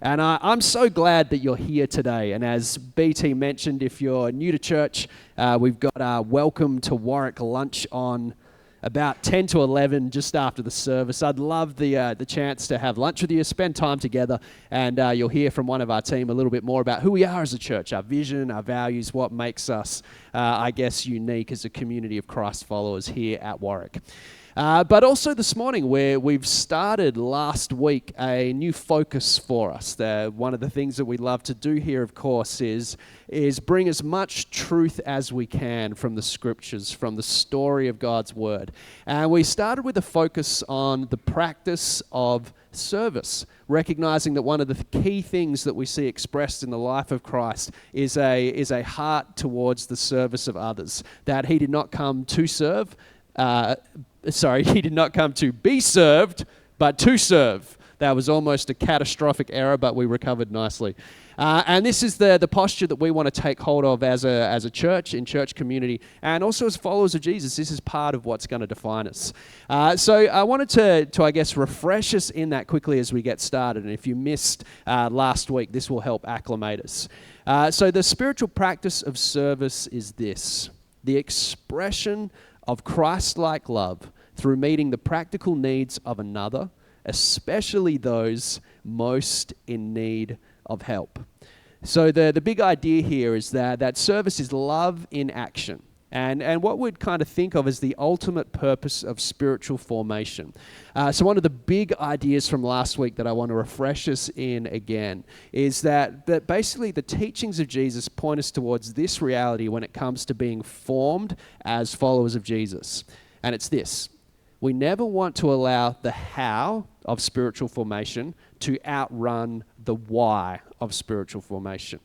And I'm so glad that you're here today. And as BT mentioned, if you're new to church, we've got our Welcome to Warwick lunch on about 10 to 11 just after the service. I'd love the chance to have lunch with you, spend time together, and you'll hear from one of our team a little bit more about who we are as a church, our vision, our values, what makes us, unique as a community of Christ followers here at Warwick. But also this morning, where we've started last week a new focus for us. One of the things that we love to do here, of course, is bring as much truth as we can from the scriptures, from the story of God's word. And we started with a focus on the practice of service, recognizing that one of the key things that we see expressed in the life of Christ is a heart towards the service of others, that he did not come to serve, he did not come to be served, but to serve. That was almost a catastrophic error, but we recovered nicely. And this is the posture that we want to take hold of as a church, in church community, and also as followers of Jesus. This is part of what's going to define us. So I wanted to refresh us in that quickly as we get started. And if you missed last week, this will help acclimate us. So the spiritual practice of service is this: the expression of Christ-like love through meeting the practical needs of another, especially those most in need of help. So the big idea here is that service is love in action, and what we'd kind of think of as the ultimate purpose of spiritual formation. So one of the big ideas from last week that I want to refresh us in again is that basically the teachings of Jesus point us towards this reality when it comes to being formed as followers of Jesus. And it's this: we never want to allow the how of spiritual formation to outrun the why of spiritual formation.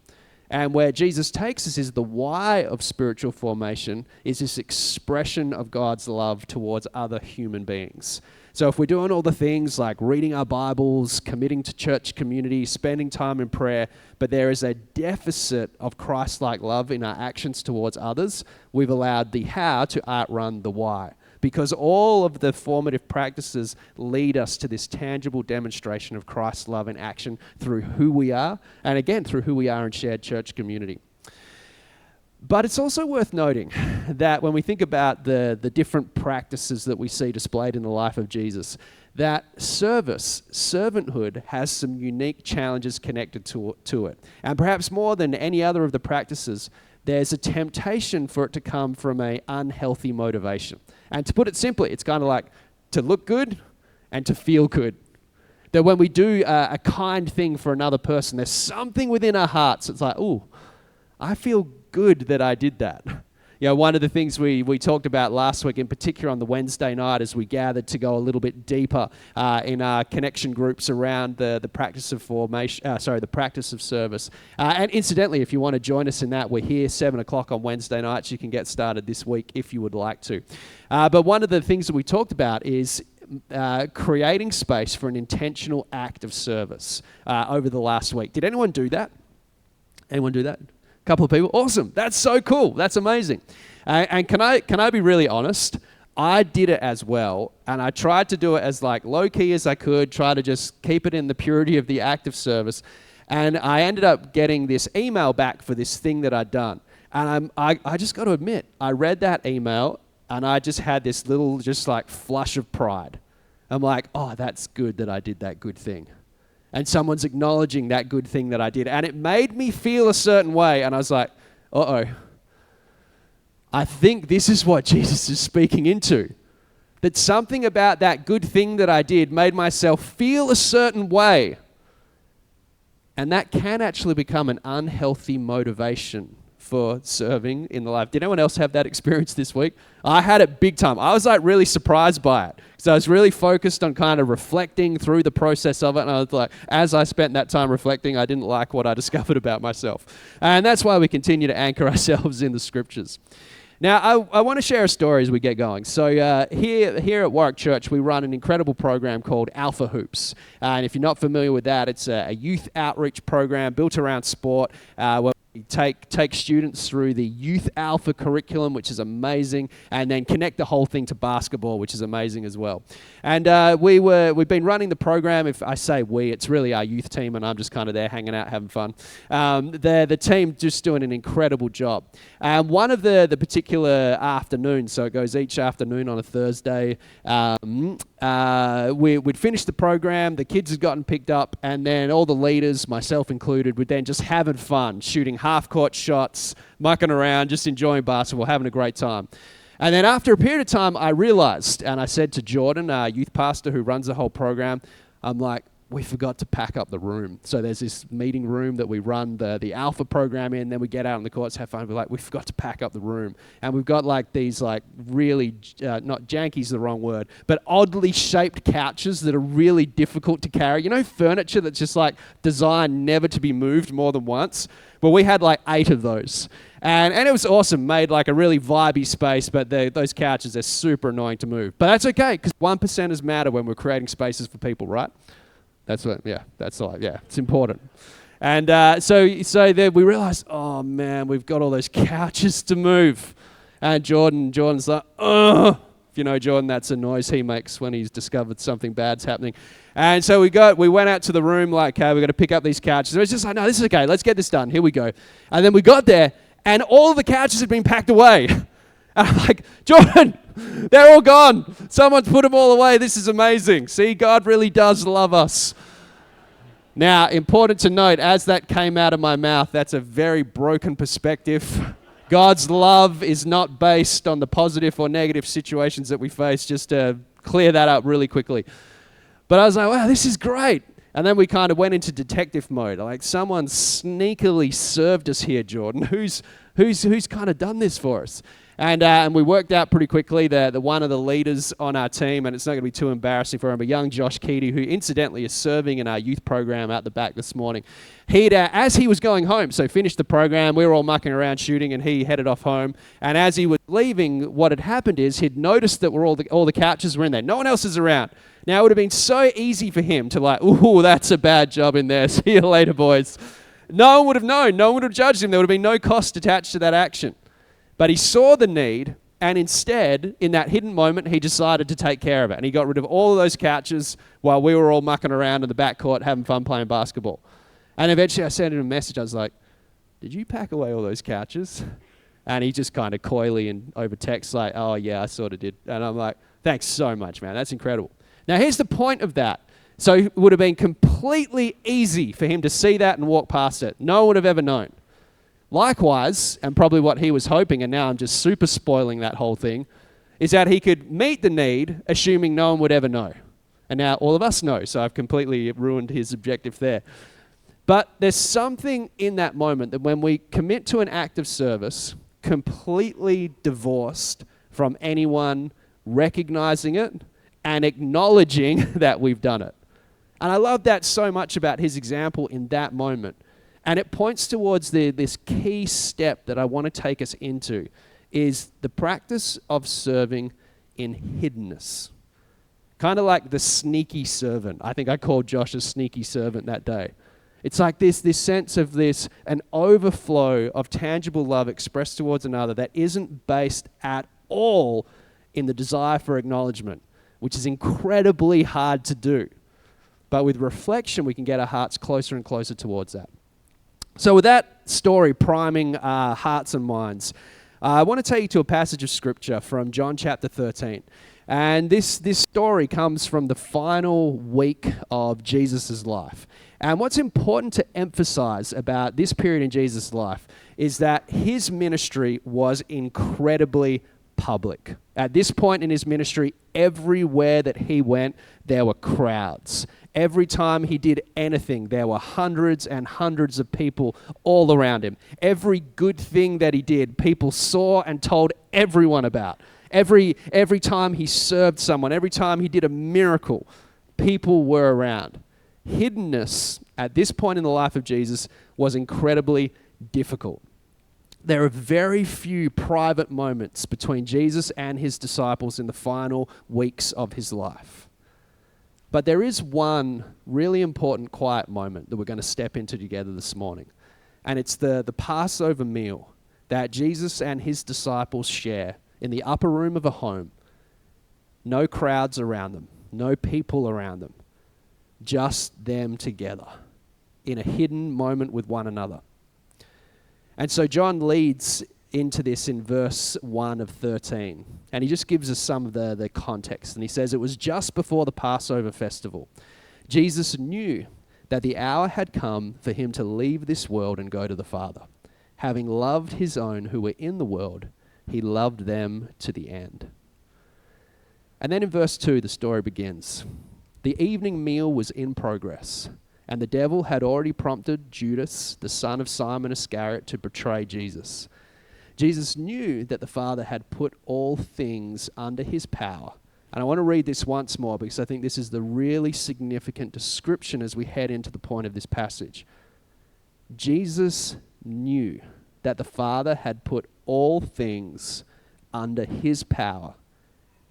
And where Jesus takes us is the why of spiritual formation is this expression of God's love towards other human beings. So if we're doing all the things like reading our Bibles, committing to church community, spending time in prayer, but there is a deficit of Christ-like love in our actions towards others, we've allowed the how to outrun the why. Because all of the formative practices lead us to this tangible demonstration of Christ's love in action through who we are, and again, through who we are in shared church community. But it's also worth noting that when we think about the different practices that we see displayed in the life of Jesus, that servanthood, has some unique challenges connected to it. And perhaps more than any other of the practices, there's a temptation for it to come from an unhealthy motivation. And to put it simply, it's kind of like to look good and to feel good. That when we do a kind thing for another person, there's something within our hearts that's like, ooh, I feel good that I did that. You know, one of the things we talked about last week, in particular on the Wednesday night, as we gathered to go a little bit deeper in our connection groups around the practice of the practice of service. And incidentally, if you want to join us in that, we're here 7 o'clock on Wednesday nights. You can get started this week if you would like to. But one of the things that we talked about is creating space for an intentional act of service over the last week. Did anyone do that? Anyone do that? Couple of people. Awesome. That's so cool. That's amazing. And can I be really honest? I did it as well, and I tried to do it as low key as I could, try to just keep it in the purity of the act of service. And I ended up getting this email back for this thing that I'd done. And I just got to admit, I read that email and I just had this little flush of pride. I'm like, oh, that's good that I did that good thing. And someone's acknowledging that good thing that I did. And it made me feel a certain way. And I was like, uh-oh. I think this is what Jesus is speaking into. That something about that good thing that I did made myself feel a certain way. And that can actually become an unhealthy motivation for serving in the life. Did anyone else have that experience this week? I had it big time. I was really surprised by it. So I was really focused on kind of reflecting through the process of it. And I was like, as I spent that time reflecting, I didn't like what I discovered about myself. And that's why we continue to anchor ourselves in the scriptures. Now, I want to share a story as we get going. So here at Warwick Church, we run an incredible program called Alpha Hoops. And if you're not familiar with that, it's a youth outreach program built around sport where take students through the Youth Alpha curriculum, which is amazing, and then connect the whole thing to basketball, which is amazing as well. And we've been running the program. If I say we, it's really our youth team, and I'm just kind of there hanging out, having fun. The team just doing an incredible job. One of the particular afternoons, so it goes each afternoon on a Thursday, we'd finished the program, the kids had gotten picked up, and then all the leaders, myself included, would then just having fun, shooting half-court shots, mucking around, just enjoying basketball, having a great time. And then after a period of time, I realized, and I said to Jordan, our youth pastor who runs the whole program, I'm like, we forgot to pack up the room. So there's this meeting room that we run the Alpha program in, then we get out on the courts, have fun. We're like, we forgot to pack up the room. And we've got like these like really, not janky's the wrong word, but oddly shaped couches that are really difficult to carry. You know, furniture that's just like designed never to be moved more than once? Well, we had like 8 of those. And it was awesome, made like a really vibey space, but those couches are super annoying to move. But that's okay, because 1%ers matter when we're creating spaces for people, right? That's what, yeah, it's important. And so then we realized, oh man, we've got all those couches to move. And Jordan's like, ugh. If you know Jordan, that's a noise he makes when he's discovered something bad's happening. And so we went out to the room like, okay, we've got to pick up these couches. And it was just like, no, this is okay, let's get this done, here we go. And then we got there, and all the couches had been packed away. And I'm like, Jordan, they're all gone. Someone's put them all away. This is amazing. See, God really does love us. Now, important to note, as that came out of my mouth, that's a very broken perspective. God's love is not based on the positive or negative situations that we face, just to clear that up really quickly. But I was like, wow, this is great. And then we kind of went into detective mode. Like, someone sneakily served us here, Jordan. Who's kind of done this for us? And we worked out pretty quickly that one of the leaders on our team, and it's not going to be too embarrassing for him, but young Josh Keaty, who incidentally is serving in our youth program out the back this morning, he'd, as he was going home, so finished the program, we were all mucking around shooting, and he headed off home. And as he was leaving, what had happened is he'd noticed that all the couches were in there. No one else is around. Now, it would have been so easy for him to like, ooh, that's a bad job in there. See you later, boys. No one would have known. No one would have judged him. There would have been no cost attached to that action. But he saw the need, and instead, in that hidden moment, he decided to take care of it. And he got rid of all of those couches while we were all mucking around in the backcourt having fun playing basketball. And eventually I sent him a message. I was like, did you pack away all those couches? And he just kind of coyly and over text like, oh yeah, I sort of did. And I'm like, thanks so much, man. That's incredible. Now here's the point of that. So it would have been completely easy for him to see that and walk past it. No one would have ever known. Likewise, and probably what he was hoping, and now I'm just super spoiling that whole thing, is that he could meet the need, assuming no one would ever know. And now all of us know, so I've completely ruined his objective there. But there's something in that moment that when we commit to an act of service, completely divorced from anyone recognizing it and acknowledging that we've done it. And I love that so much about his example in that moment. And it points towards this key step that I want to take us into, is the practice of serving in hiddenness. Kind of like the sneaky servant. I think I called Josh a sneaky servant that day. It's like this sense of an overflow of tangible love expressed towards another that isn't based at all in the desire for acknowledgement, which is incredibly hard to do. But with reflection, we can get our hearts closer and closer towards that. So with that story priming our hearts and minds, I want to take you to a passage of Scripture from John chapter 13. And this story comes from the final week of Jesus' life. And what's important to emphasize about this period in Jesus' life is that his ministry was incredibly public. At this point in his ministry, everywhere that he went, there were crowds. Every time he did anything, there were hundreds and hundreds of people all around him. Every good thing that he did, people saw and told everyone about. Every time he served someone, every time he did a miracle, people were around. Hiddenness at this point in the life of Jesus was incredibly difficult. There are very few private moments between Jesus and his disciples in the final weeks of his life. But there is one really important quiet moment that we're going to step into together this morning. And it's the Passover meal that Jesus and his disciples share in the upper room of a home. No crowds around them, no people around them, just them together in a hidden moment with one another. And so John leads into this in verse 1 of 13. And he just gives us some of the context. And he says, it was just before the Passover festival. Jesus knew that the hour had come for him to leave this world and go to the Father. Having loved his own who were in the world, he loved them to the end. And then in verse 2, the story begins. The evening meal was in progress, and the devil had already prompted Judas, the son of Simon Iscariot, to betray Jesus. Jesus knew that the Father had put all things under his power. And I want to read this once more because I think this is the really significant description as we head into the point of this passage. Jesus knew that the Father had put all things under his power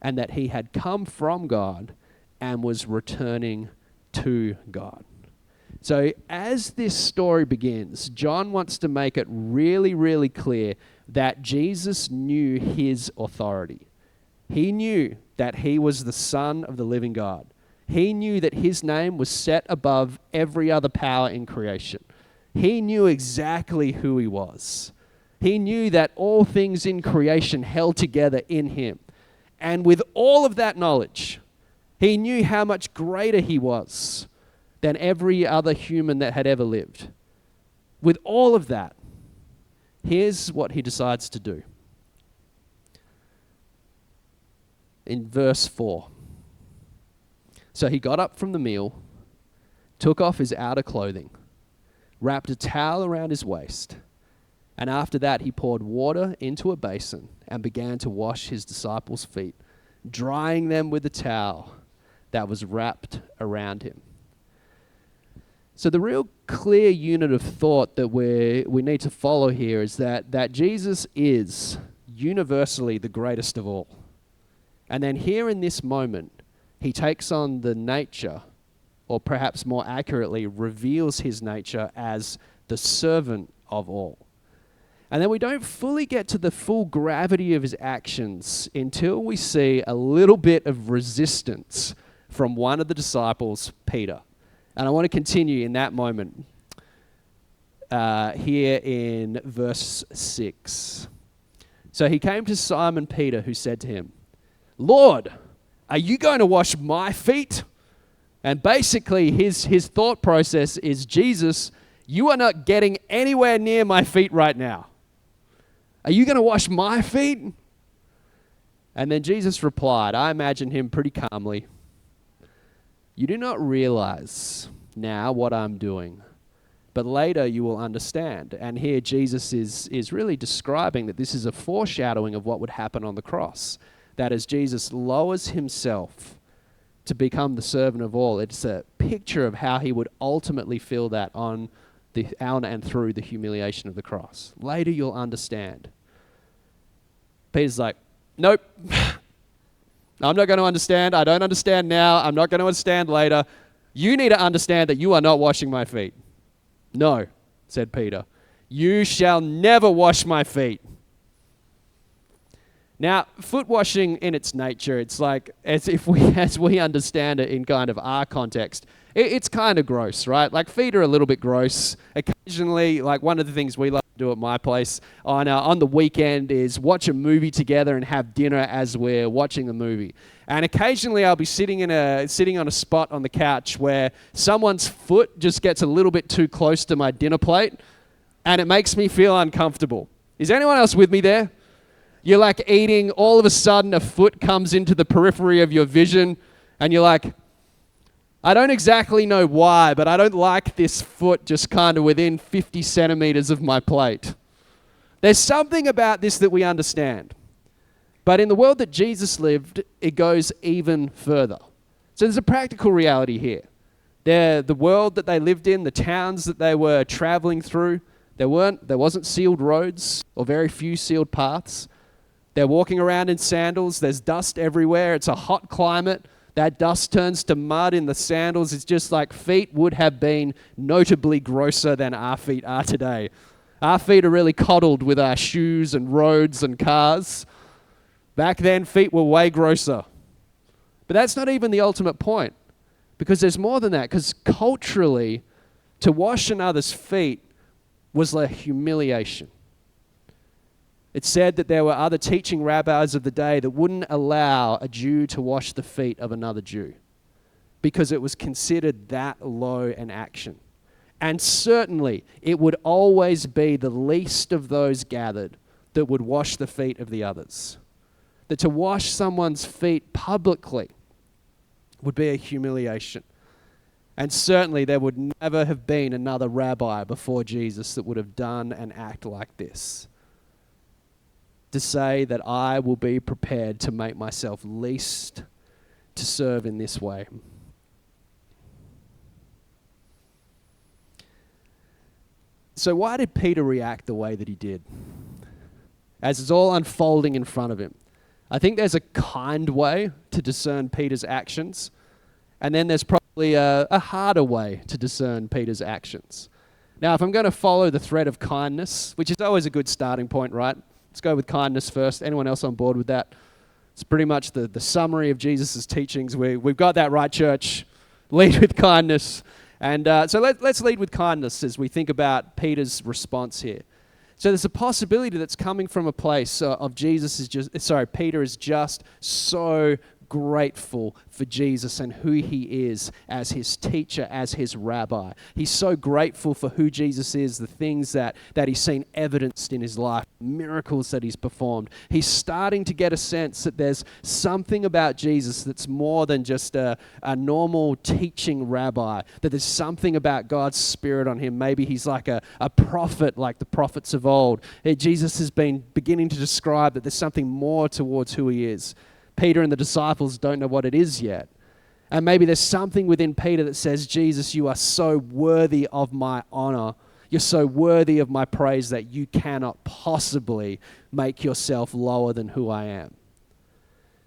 and that he had come from God and was returning to God. So as this story begins, John wants to make it really, really clear that Jesus knew his authority. He knew that he was the Son of the living God. He knew that his name was set above every other power in creation. He knew exactly who he was. He knew that all things in creation held together in him. And with all of that knowledge, he knew how much greater he was than every other human that had ever lived. With all of that, here's what he decides to do. In verse 4. So he got up from the meal, took off his outer clothing, wrapped a towel around his waist, and after that he poured water into a basin and began to wash his disciples' feet, drying them with the towel that was wrapped around him. So the real clear unit of thought that we need to follow here is that Jesus is universally the greatest of all. And then here in this moment, he takes on the nature, or perhaps more accurately, reveals his nature as the servant of all. And then we don't fully get to the full gravity of his actions until we see a little bit of resistance from one of the disciples, Peter. And I want to continue in that moment here in verse 6. So he came to Simon Peter, who said to him, Lord, are you going to wash my feet? And basically his thought process is, Jesus, you are not getting anywhere near my feet right now. Are you going to wash my feet? And then Jesus replied, I imagine him pretty calmly, you do not realize now what I'm doing, but later you will understand. And here Jesus is really describing that this is a foreshadowing of what would happen on the cross. That as Jesus lowers himself to become the servant of all, it's a picture of how he would ultimately feel that on and through the humiliation of the cross. Later you'll understand. Peter's like, nope, I'm not going to understand. I don't understand now. I'm not going to understand later. You need to understand that you are not washing my feet. No, said Peter, you shall never wash my feet. Now, foot washing in its nature, it's like, as we understand it in kind of our context, it's kind of gross, right? Like feet are a little bit gross. Occasionally, like one of the things we like to do at my place on the weekend is watch a movie together and have dinner as we're watching the movie. And occasionally I'll be sitting on a spot on the couch where someone's foot just gets a little bit too close to my dinner plate and it makes me feel uncomfortable. Is anyone else with me there? You're like eating, all of a sudden a foot comes into the periphery of your vision and you're like, I don't exactly know why, but I don't like this foot just kind of within 50 centimeters of my plate. There's something about this that we understand. But in the world that Jesus lived, it goes even further. So there's a practical reality here. The world that they lived in, the towns that they were traveling through, there wasn't sealed roads or very few sealed paths. They're walking around in sandals. There's dust everywhere. It's a hot climate. That dust turns to mud in the sandals. It's just like feet would have been notably grosser than our feet are today. Our feet are really coddled with our shoes and roads and cars. Back then, feet were way grosser. But that's not even the ultimate point, because there's more than that, because culturally, to wash another's feet was like humiliation. It said that there were other teaching rabbis of the day that wouldn't allow a Jew to wash the feet of another Jew because it was considered that low an action. And certainly, it would always be the least of those gathered that would wash the feet of the others. That to wash someone's feet publicly would be a humiliation. And certainly, there would never have been another rabbi before Jesus that would have done an act like this. To say that I will be prepared to make myself least to serve in this way. So why did Peter react the way that he did? As it's all unfolding in front of him. I think there's a kind way to discern Peter's actions, and then there's probably a harder way to discern Peter's actions. Now, if I'm going to follow the thread of kindness, which is always a good starting point, right? Let's go with kindness first. Anyone else on board with that? It's pretty much the summary of Jesus' teachings. We've got that right, church. Lead with kindness. And so let's lead with kindness as we think about Peter's response here. So there's a possibility that's coming from a place of Peter is just so grateful for Jesus and who he is as his teacher, as his rabbi. He's so grateful for who Jesus is, the things that he's seen evidenced in his life, miracles that he's performed. He's starting to get a sense that there's something about Jesus that's more than just a normal teaching rabbi, that there's something about God's Spirit on him. Maybe he's like a prophet like the prophets of old. Jesus has been beginning to describe that there's something more towards who he is. Peter and the disciples don't know what it is yet. And maybe there's something within Peter that says, Jesus, you are so worthy of my honor. You're so worthy of my praise that you cannot possibly make yourself lower than who I am.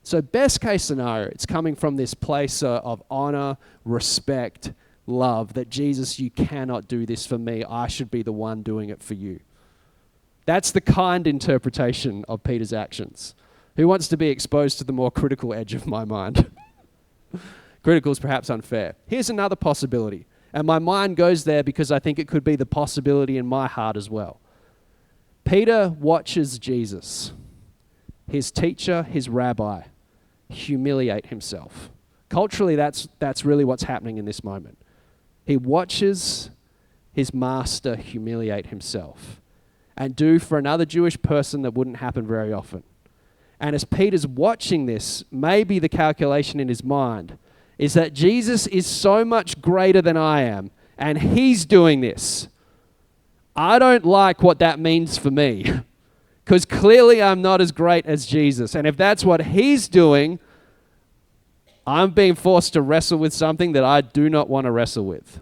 So best case scenario, it's coming from this place of honor, respect, love, that Jesus, you cannot do this for me. I should be the one doing it for you. That's the kind interpretation of Peter's actions. Who wants to be exposed to the more critical edge of my mind? Critical is perhaps unfair. Here's another possibility. And my mind goes there because I think it could be the possibility in my heart as well. Peter watches Jesus, his teacher, his rabbi, humiliate himself. Culturally, that's really what's happening in this moment. He watches his master humiliate himself and do for another Jewish person that wouldn't happen very often. And as Peter's watching this, maybe the calculation in his mind is that Jesus is so much greater than I am, and he's doing this. I don't like what that means for me, because clearly I'm not as great as Jesus. And if that's what he's doing, I'm being forced to wrestle with something that I do not want to wrestle with.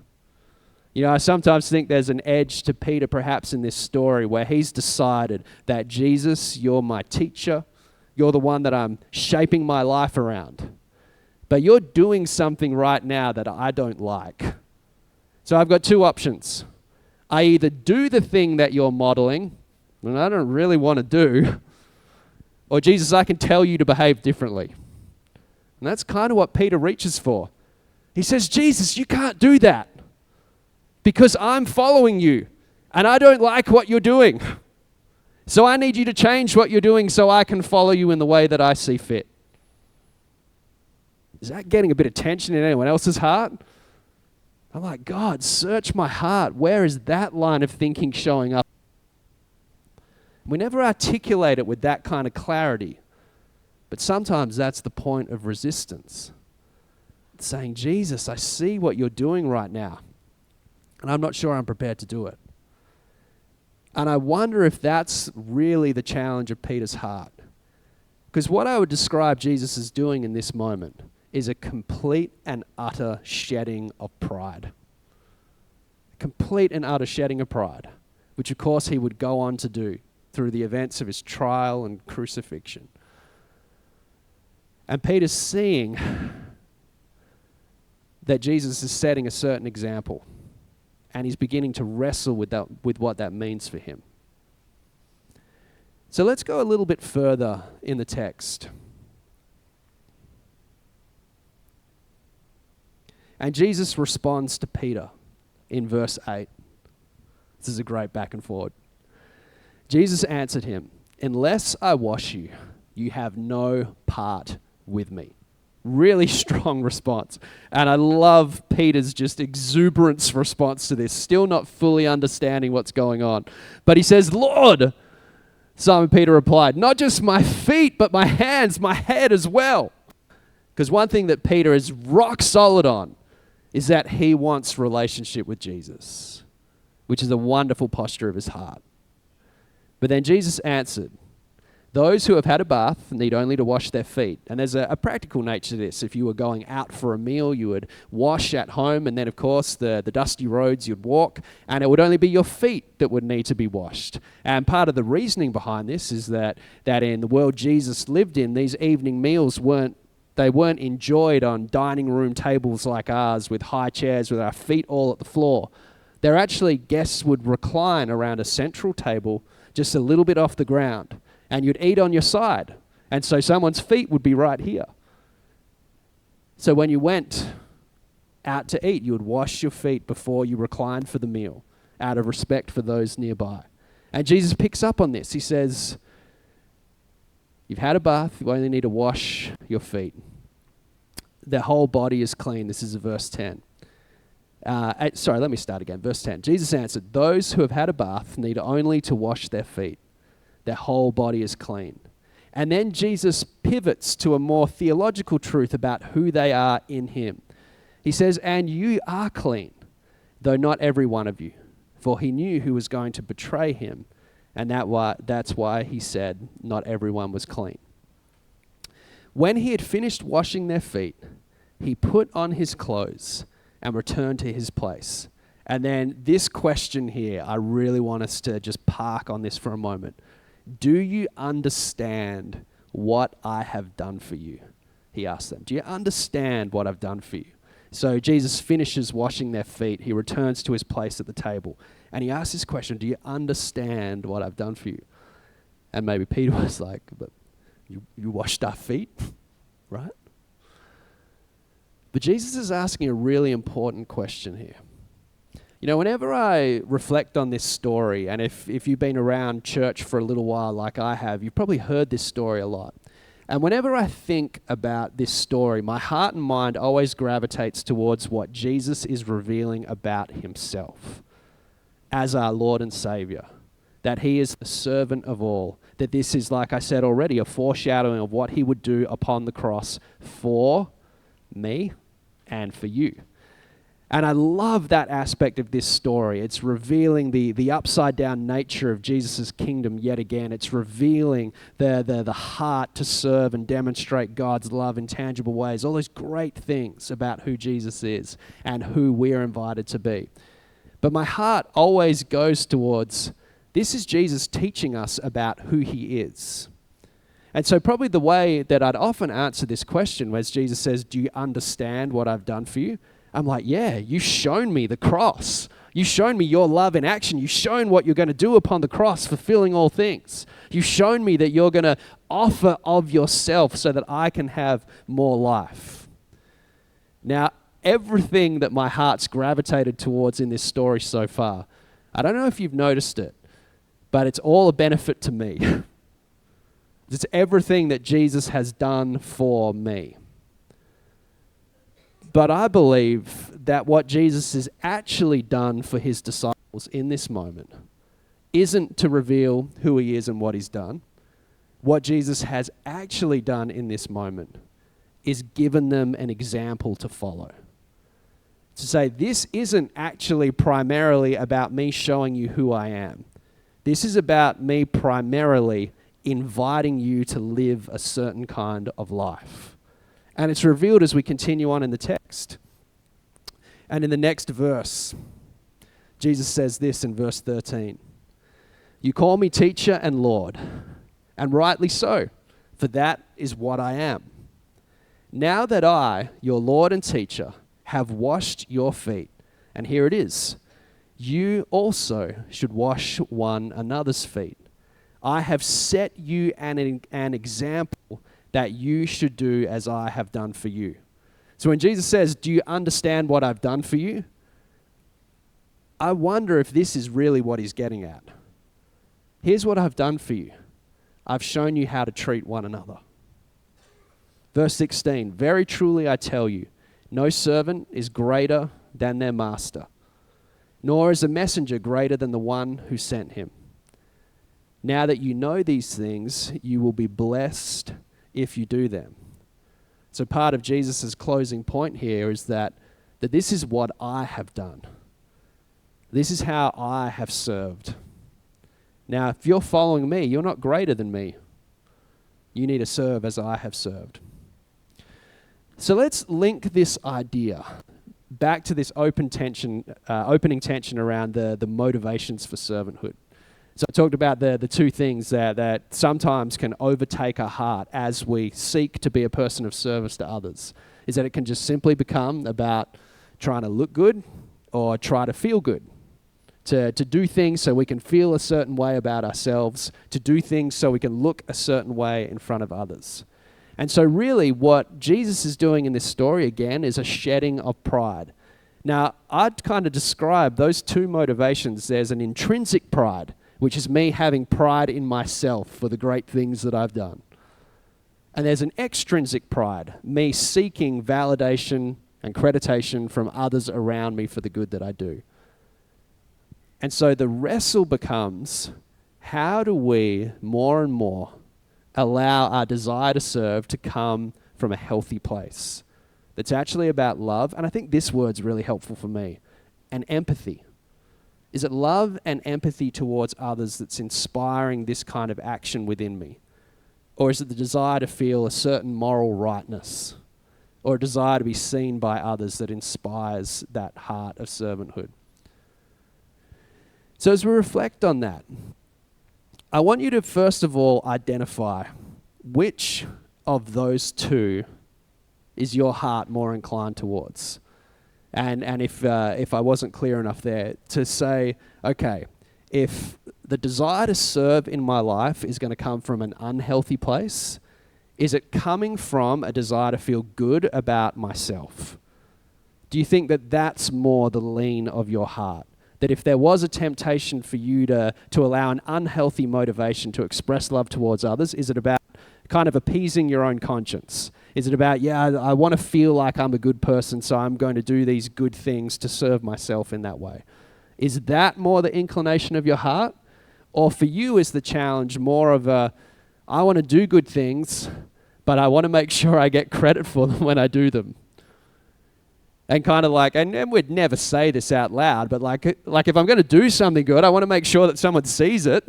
You know, I sometimes think there's an edge to Peter perhaps in this story where he's decided that Jesus, you're my teacher. You're the one that I'm shaping my life around. But you're doing something right now that I don't like. So I've got two options. I either do the thing that you're modeling, and I don't really want to do, or Jesus, I can tell you to behave differently. And that's kind of what Peter reaches for. He says, Jesus, you can't do that because I'm following you and I don't like what you're doing. So I need you to change what you're doing so I can follow you in the way that I see fit. Is that getting a bit of tension in anyone else's heart? I'm like, God, search my heart. Where is that line of thinking showing up? We never articulate it with that kind of clarity. But sometimes that's the point of resistance. It's saying, Jesus, I see what you're doing right now, and I'm not sure I'm prepared to do it. And I wonder if that's really the challenge of Peter's heart. Because what I would describe Jesus as doing in this moment is a complete and utter shedding of pride. Complete and utter shedding of pride, which of course he would go on to do through the events of his trial and crucifixion. And Peter's seeing that Jesus is setting a certain example, and he's beginning to wrestle with what that means for him. So let's go a little bit further in the text. And Jesus responds to Peter in verse 8. This is a great back and forward. Jesus answered him, "Unless I wash you, you have no part with me." Really strong response. And I love Peter's just exuberance response to this, still not fully understanding what's going on. But he says, "Lord," Simon Peter replied, "not just my feet, but my hands, my head as well." Because one thing that Peter is rock solid on is that he wants relationship with Jesus, which is a wonderful posture of his heart. But then Jesus answered, "Those who have had a bath need only to wash their feet." And there's a practical nature to this. If you were going out for a meal, you would wash at home, and then, of course, the dusty roads you'd walk, and it would only be your feet that would need to be washed. And part of the reasoning behind this is that in the world Jesus lived in, these evening meals weren't enjoyed on dining room tables like ours with high chairs with our feet all at the floor. They're actually, guests would recline around a central table just a little bit off the ground, and you'd eat on your side. And so someone's feet would be right here. So when you went out to eat, you would wash your feet before you reclined for the meal, out of respect for those nearby. And Jesus picks up on this. He says, "You've had a bath, you only need to wash your feet. Their whole body is clean." This is verse 10. Let me start again. Verse 10. Jesus answered, "Those who have had a bath need only to wash their feet. Their whole body is clean." And then Jesus pivots to a more theological truth about who they are in him. He says, "And you are clean, though not every one of you." For he knew who was going to betray him, and that's why he said not everyone was clean. When he had finished washing their feet, he put on his clothes and returned to his place. And then this question here, I really want us to just park on this for a moment. Do you understand what I have done for you? He asked them. Do you understand what I've done for you? So Jesus finishes washing their feet. He returns to his place at the table. And he asks this question, do you understand what I've done for you? And maybe Peter was like, but you washed our feet, right? But Jesus is asking a really important question here. You know, whenever I reflect on this story, and if you've been around church for a little while like I have, you've probably heard this story a lot. And whenever I think about this story, my heart and mind always gravitates towards what Jesus is revealing about himself as our Lord and Savior. That he is the servant of all. That this is, like I said already, a foreshadowing of what he would do upon the cross for me and for you. And I love that aspect of this story. It's revealing the upside down nature of Jesus' kingdom yet again. It's revealing the heart to serve and demonstrate God's love in tangible ways. All those great things about who Jesus is and who we're invited to be. But my heart always goes towards, this is Jesus teaching us about who he is. And so probably the way that I'd often answer this question, as Jesus says, do you understand what I've done for you? I'm like, yeah, you've shown me the cross. You've shown me your love in action. You've shown what you're going to do upon the cross, fulfilling all things. You've shown me that you're going to offer of yourself so that I can have more life. Now, everything that my heart's gravitated towards in this story so far, I don't know if you've noticed it, but it's all a benefit to me. It's everything that Jesus has done for me. But I believe that what Jesus has actually done for his disciples in this moment isn't to reveal who he is and what he's done. What Jesus has actually done in this moment is given them an example to follow. To say, this isn't actually primarily about me showing you who I am. This is about me primarily inviting you to live a certain kind of life. And it's revealed as we continue on in the text. And in the next verse, Jesus says this in verse 13. You call me teacher and Lord, and rightly so, for that is what I am. Now that I, your Lord and teacher, have washed your feet. And here it is. You also should wash one another's feet. I have set you an example that you should do as I have done for you. So when Jesus says, do you understand what I've done for you? I wonder if this is really what he's getting at. Here's what I've done for you. I've shown you how to treat one another. Verse 16, very truly I tell you, no servant is greater than their master, nor is a messenger greater than the one who sent him. Now that you know these things, you will be blessed if you do them. So part of Jesus' closing point here is that this is what I have done. This is how I have served. Now, if you're following me, you're not greater than me. You need to serve as I have served. So let's link this idea back to this opening tension around the motivations for servanthood. So I talked about the two things that sometimes can overtake our heart as we seek to be a person of service to others, is that it can just simply become about trying to look good or try to feel good, to do things so we can feel a certain way about ourselves, to do things so we can look a certain way in front of others. And so really what Jesus is doing in this story again is a shedding of pride. Now, I'd kind of describe those two motivations. There's an intrinsic pride, which is me having pride in myself for the great things that I've done. And there's an extrinsic pride, me seeking validation and creditation from others around me for the good that I do. And so the wrestle becomes, how do we more and more allow our desire to serve to come from a healthy place that's actually about love? And I think this word's really helpful for me, and empathy. Is it love and empathy towards others that's inspiring this kind of action within me? Or is it the desire to feel a certain moral rightness or a desire to be seen by others that inspires that heart of servanthood? So as we reflect on that, I want you to first of all identify which of those two is your heart more inclined towards. And if I wasn't clear enough there, to say, okay, if the desire to serve in my life is going to come from an unhealthy place, is it coming from a desire to feel good about myself? Do you think that that's more the lean of your heart? That if there was a temptation for you to allow an unhealthy motivation to express love towards others, is it about kind of appeasing your own conscience? Is it about, I want to feel like I'm a good person, so I'm going to do these good things to serve myself in that way? Is that more the inclination of your heart? Or for you is the challenge more of I want to do good things, but I want to make sure I get credit for them when I do them? And kind of like, and we'd never say this out loud, but like if I'm going to do something good, I want to make sure that someone sees it.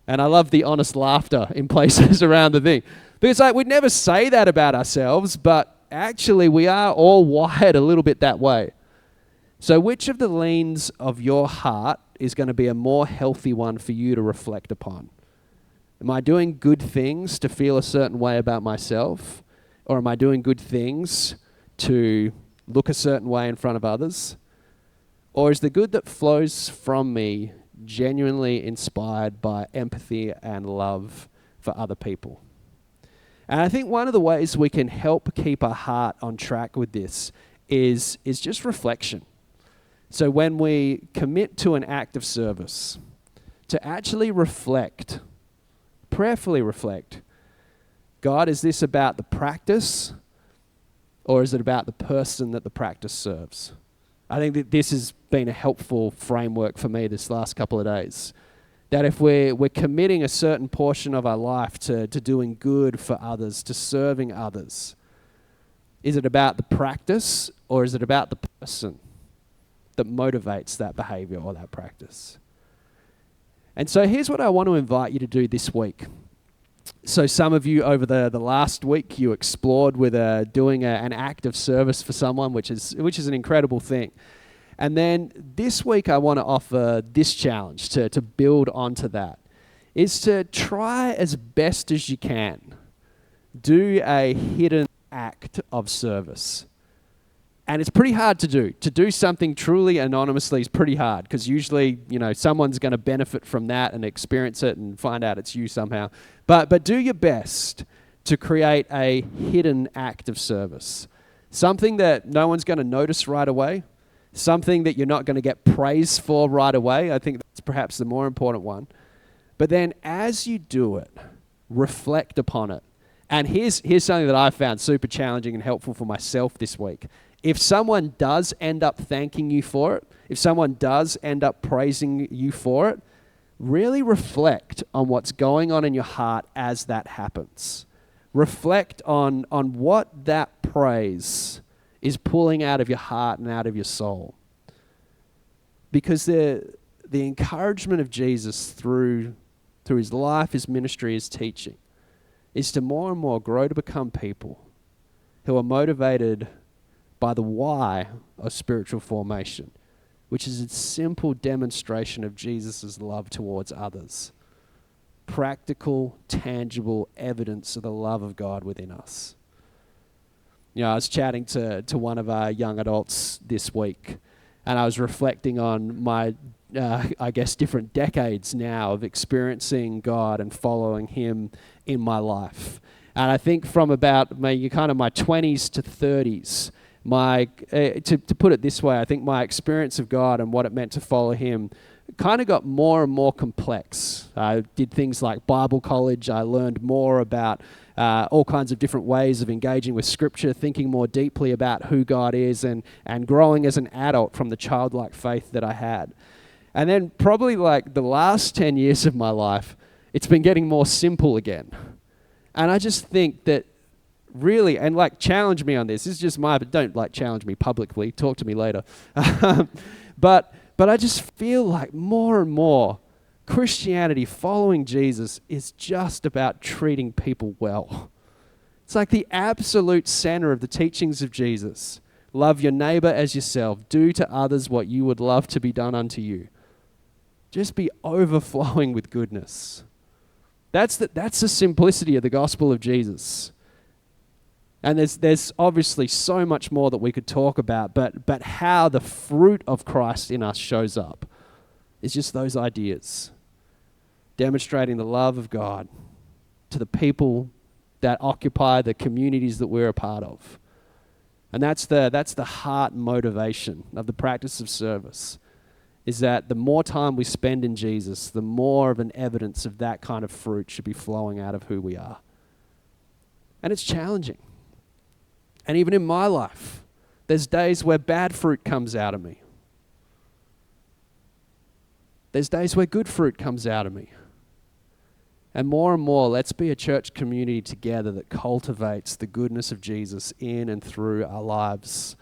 And I love the honest laughter in places around the thing. Because like we'd never say that about ourselves, but actually we are all wired a little bit that way. So which of the leans of your heart is going to be a more healthy one for you to reflect upon? Am I doing good things to feel a certain way about myself? Or am I doing good things to look a certain way in front of others? Or is the good that flows from me genuinely inspired by empathy and love for other people? And I think one of the ways we can help keep our heart on track with this is just reflection. So when we commit to an act of service, to actually reflect, prayerfully reflect, God, is this about the practice, or is it about the person that the practice serves? I think that this has been a helpful framework for me this last couple of days. That if we're committing a certain portion of our life to doing good for others, to serving others, is it about the practice, or is it about the person that motivates that behavior or that practice? And so here's what I want to invite you to do this week. So some of you over the last week, you explored with doing an act of service for someone, which is an incredible thing. And then this week I want to offer this challenge to build onto that, is to try as best as you can, do a hidden act of service. And it's pretty hard to do. To do something truly anonymously is pretty hard because usually, someone's going to benefit from that and experience it and find out it's you somehow. But do your best to create a hidden act of service. Something that no one's going to notice right away. Something that you're not going to get praise for right away. I think that's perhaps the more important one. But then as you do it, reflect upon it. And here's something that I found super challenging and helpful for myself this week. If someone does end up thanking you for it, if someone does end up praising you for it, really reflect on what's going on in your heart as that happens. Reflect on what that praise is pulling out of your heart and out of your soul. Because the encouragement of Jesus through his life, his ministry, his teaching, is to more and more grow to become people who are motivated by the why of spiritual formation, which is a simple demonstration of Jesus' love towards others. Practical, tangible evidence of the love of God within us. I was chatting to one of our young adults this week, and I was reflecting on my, different decades now of experiencing God and following Him in my life. And I think from about my 20s to 30s, to put it this way, I think my experience of God and what it meant to follow Him kind of got more and more complex. I did things like Bible college. I learned more about all kinds of different ways of engaging with Scripture, thinking more deeply about who God is, and growing as an adult from the childlike faith that I had. And then probably like the last 10 years of my life, it's been getting more simple again. And I just think that really, and challenge me on this. This is just don't challenge me publicly. Talk to me later. But I just feel like more and more Christianity, following Jesus, is just about treating people well. It's like the absolute center of the teachings of Jesus. Love your neighbor as yourself. Do to others what you would love to be done unto you. Just be overflowing with goodness. That's the simplicity of the gospel of Jesus. And there's obviously so much more that we could talk about, but how the fruit of Christ in us shows up is just those ideas. Demonstrating the love of God to the people that occupy the communities that we're a part of. And that's the heart motivation of the practice of service, is that the more time we spend in Jesus, the more of an evidence of that kind of fruit should be flowing out of who we are. And it's challenging. And even in my life, there's days where bad fruit comes out of me. There's days where good fruit comes out of me. And more, let's be a church community together that cultivates the goodness of Jesus in and through our lives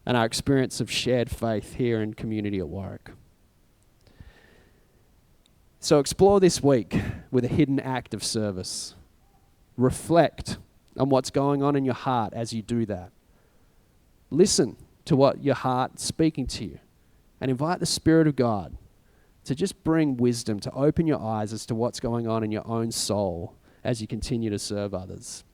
and our experience of shared faith here in community at Warwick. So explore this week with a hidden act of service. Reflect on what's going on in your heart as you do that. Listen to what your heart's speaking to you and invite the Spirit of God to just bring wisdom, to open your eyes as to what's going on in your own soul as you continue to serve others.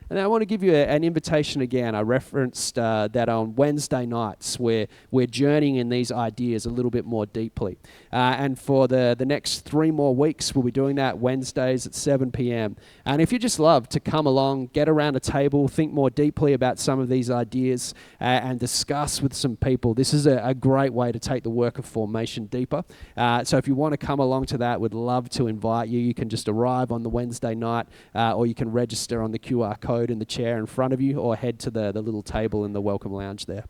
And I want to give you an invitation again. I referenced that on Wednesday nights where we're journeying in these ideas a little bit more deeply. And for the next 3 more weeks, we'll be doing that Wednesdays at 7 p.m. And if you just love to come along, get around a table, think more deeply about some of these ideas and discuss with some people, this is a great way to take the work of formation deeper. So if you want to come along to that, we'd love to invite you. You can just arrive on the Wednesday night or you can register on the QR code in the chair in front of you or head to the little table in the welcome lounge there.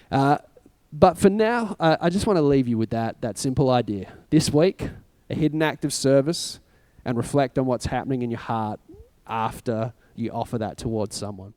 But for now, I just want to leave you with that simple idea. This week, a hidden act of service, and reflect on what's happening in your heart after you offer that towards someone.